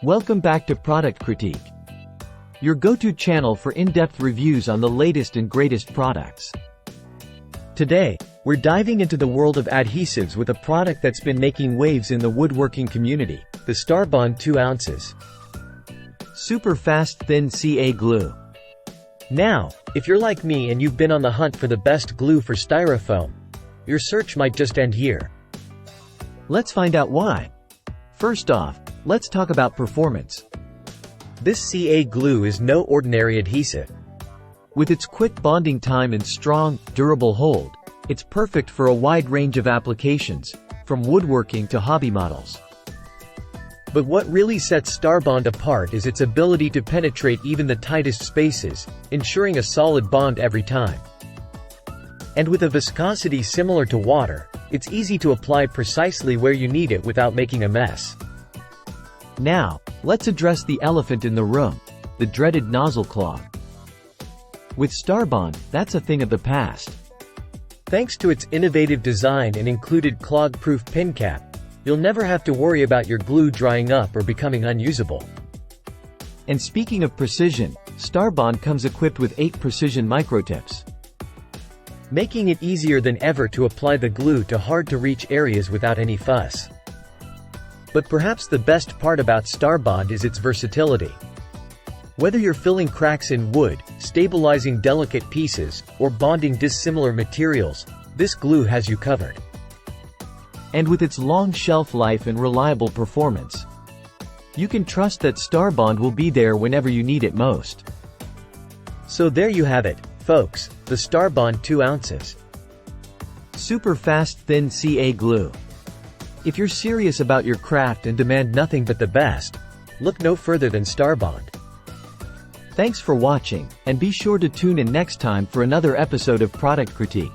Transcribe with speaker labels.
Speaker 1: Welcome back to Product Critique, your go-to channel for in-depth reviews on the latest and greatest products. Today, we're diving into the world of adhesives with a product that's been making waves in the woodworking community, the Starbond 2 ounces. Super fast thin CA glue. Now, if you're like me and you've been on the hunt for the best glue for Styrofoam, your search might just end here. Let's find out why. First off, let's talk about performance. This CA glue is no ordinary adhesive. With its quick bonding time and strong, durable hold, it's perfect for a wide range of applications, from woodworking to hobby models. But what really sets Starbond apart is its ability to penetrate even the tightest spaces, ensuring a solid bond every time. And with a viscosity similar to water, it's easy to apply precisely where you need it without making a mess. Now, let's address the elephant in the room, the dreaded nozzle clog. With Starbond, that's a thing of the past. Thanks to its innovative design and included clog-proof pin cap, you'll never have to worry about your glue drying up or becoming unusable. And speaking of precision, Starbond comes equipped with 8 precision microtips, making it easier than ever to apply the glue to hard-to-reach areas without any fuss. But perhaps the best part about Starbond is its versatility. Whether you're filling cracks in wood, stabilizing delicate pieces, or bonding dissimilar materials, this glue has you covered. And with its long shelf life and reliable performance, you can trust that Starbond will be there whenever you need it most. So there you have it, folks, the Starbond 2 ounces. Super fast thin CA glue. If you're serious about your craft and demand nothing but the best, look no further than Starbond. Thanks for watching, and be sure to tune in next time for another episode of Product Critique.